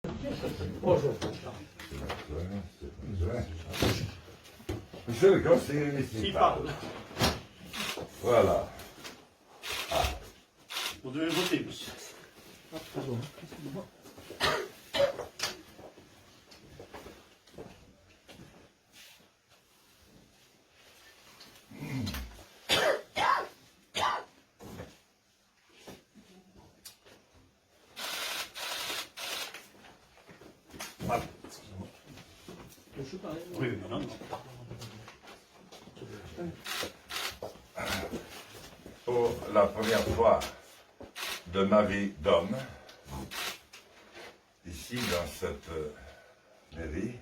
Bonjour. Monsieur le conseiller municipal. Voilà. Vous devez voter, monsieur. Voilà. Oui, mais non. Pour la première fois de ma vie d'homme, ici dans cette mairie,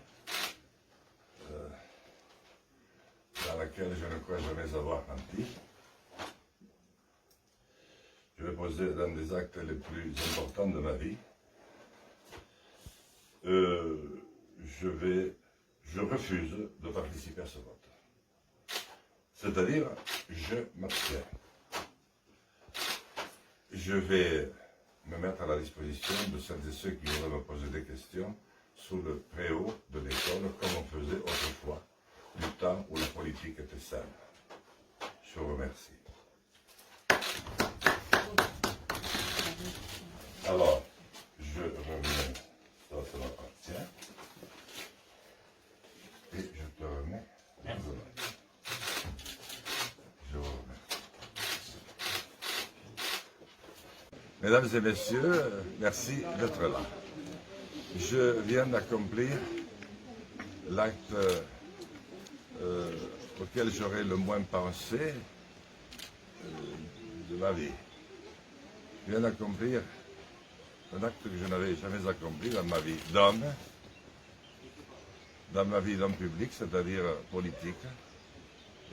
dans laquelle je ne crois jamais avoir menti, je vais poser l'un des actes les plus importants de ma vie. Je refuse de participer à ce vote. C'est-à-dire, je m'abstiens. Je vais me mettre à la disposition de celles et ceux qui voudraient me poser des questions sous le préau de l'école, comme on faisait autrefois, du temps où la politique était simple. Je vous remercie. Alors, je remets, ça m'appartient, et je te remets. Je vous remercie. Mesdames et messieurs, merci d'être là. Je viens d'accomplir l'acte auquel j'aurais le moins pensé de ma vie. Je viens d'accomplir un acte que je n'avais jamais accompli dans ma vie d'homme, dans ma vie d'homme public, c'est-à-dire politique,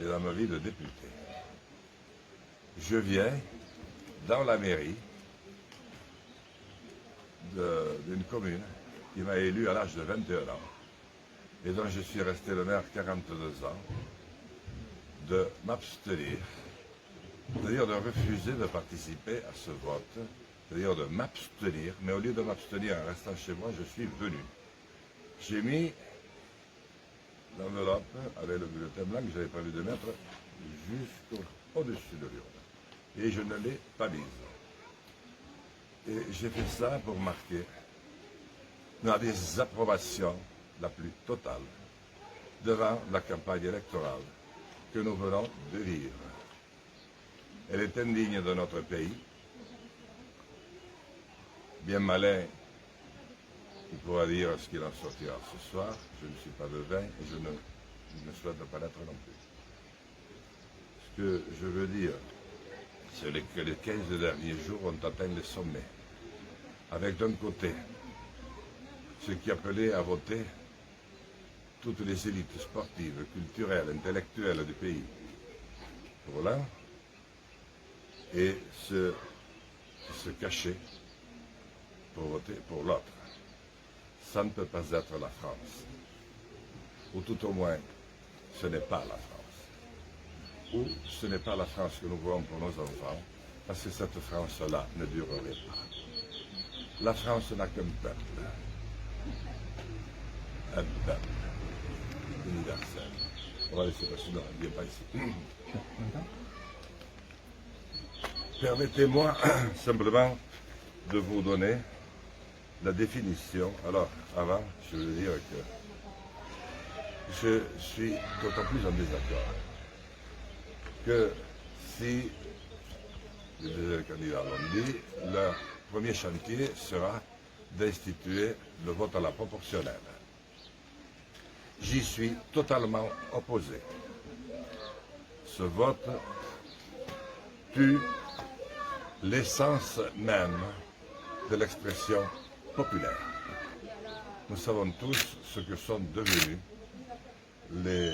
et dans ma vie de député. Je viens dans la mairie d'une commune qui m'a élu à l'âge de 21 ans et dont je suis resté le maire 42 ans, de m'abstenir, c'est-à-dire de refuser de participer à ce vote, c'est-à-dire de m'abstenir, mais au lieu de m'abstenir en restant chez moi, je suis venu. J'ai mis l'enveloppe avec le bulletin blanc que j'avais prévu de mettre jusqu'au-dessus de l'urne. Et je ne l'ai pas mise. Et j'ai fait ça pour marquer ma désapprobation la plus totale devant la campagne électorale que nous venons de vivre. Elle est indigne de notre pays. Bien malin, il pourra dire ce qu'il en sortira ce soir. Je ne suis pas devin et je ne souhaite pas l'être non plus. Ce que je veux dire, c'est que les 15 derniers jours ont atteint les sommets. Avec d'un côté, ceux qui appelaient à voter toutes les élites sportives, culturelles, intellectuelles du pays pour l'un, et ceux qui se cachaient pour voter pour l'autre. Ça ne peut pas être la France. Ou tout au moins, ce n'est pas la France. Ou ce n'est pas la France que nous voulons pour nos enfants, parce que cette France-là ne durerait pas. La France n'a qu'un peuple. Un peuple universel. On va laisser passer, non, il n'est pas ici. Permettez-moi simplement de vous donner la définition. Alors, avant, je veux dire que je suis d'autant plus en désaccord que si les deux candidats l'ont dit, leur premier chantier sera d'instituer le vote à la proportionnelle. J'y suis totalement opposé. Ce vote tue l'essence même de l'expression populaire. Nous savons tous ce que sont devenus les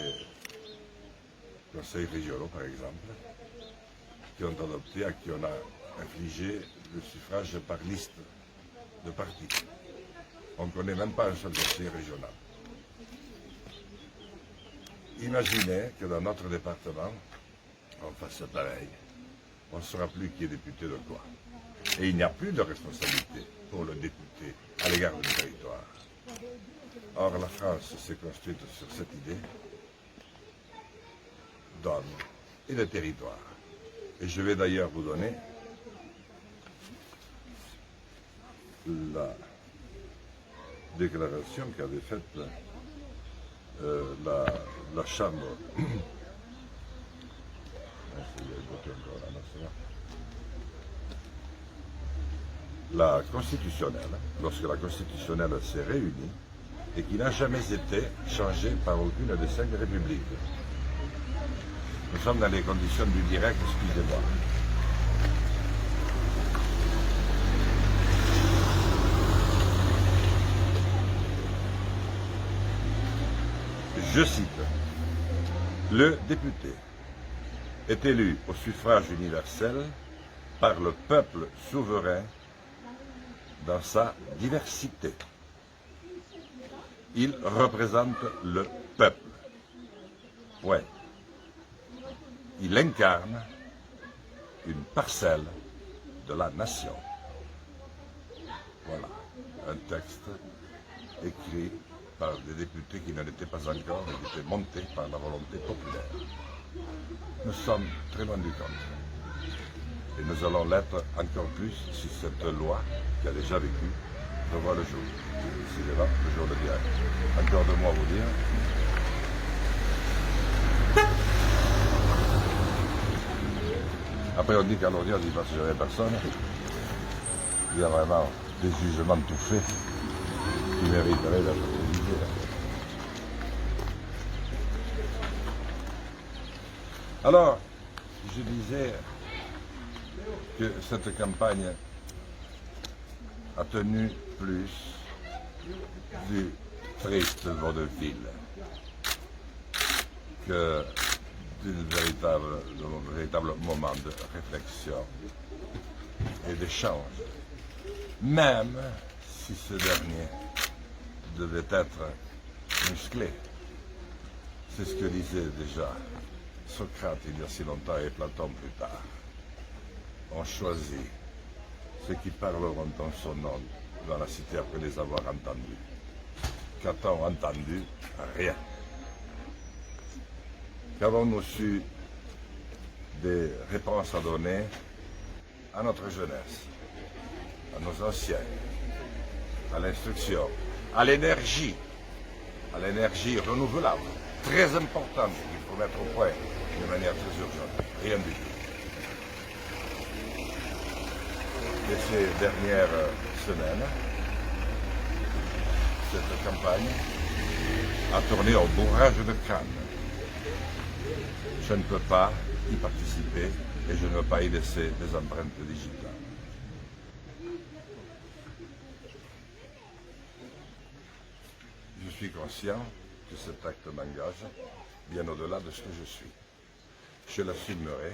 conseils régionaux, par exemple, qui ont adopté, à qui on a infligé le suffrage par liste de partis. On ne connaît même pas un seul conseiller régional. Imaginez que dans notre département, on fasse pareil. On ne saura plus qui est député de quoi. Et il n'y a plus de responsabilité pour le député à l'égard du territoire. Or, la France s'est construite sur cette idée d'hommes et de territoire. Et je vais d'ailleurs vous donner la déclaration qu'avait faite la Chambre. La constitutionnelle, lorsque la constitutionnelle s'est réunie, et qui n'a jamais été changée par aucune des 5 républiques. Nous sommes dans les conditions du direct, excusez-moi. Je cite, le député est élu au suffrage universel par le peuple souverain dans sa diversité. Il représente le peuple. Ouais. Il incarne une parcelle de la nation. Voilà, un texte écrit par des députés qui ne l'étaient pas encore, mais qui étaient montés par la volonté populaire. Nous sommes très loin du compte. Et nous allons l'être encore plus si cette loi, qui a déjà vécu, revoit le jour. C'est là que je le dirai. Encore 2 mots à vous dire. Après on dit qu'à l'audience il ne va se gérer personne. Il y a vraiment des jugements tout faits qui mériteraient d'être révisés. Alors, je disais que cette campagne a tenu plus du triste vaudeville que d'un véritable moment de réflexion et d'échange, même si ce dernier devait être musclé. C'est ce que disait déjà Socrate il y a si longtemps et Platon plus tard. On choisit ceux qui parleront en son nom dans la cité après les avoir entendus. Qu'a-t-on entendu? Rien. Qu'avons-nous su des réponses à donner à notre jeunesse, à nos anciens, à l'instruction, à l'énergie renouvelable, très importante qu'il faut mettre au point de manière très urgente? Rien du tout. Et ces dernières semaines, cette campagne a tourné au bourrage de Cannes. Je ne peux pas y participer et je ne veux pas y laisser des empreintes digitales. Je suis conscient que cet acte m'engage bien au-delà de ce que je suis. Je l'assumerai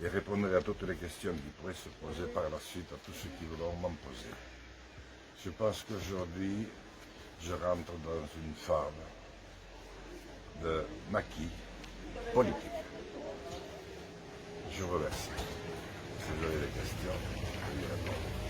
et répondrai à toutes les questions qui pourraient se poser par la suite à tous ceux qui voudront m'en poser. Je pense qu'aujourd'hui, je rentre dans une forme de maquis politique. Je vous remercie. Si vous avez des questions, je vais y répondre.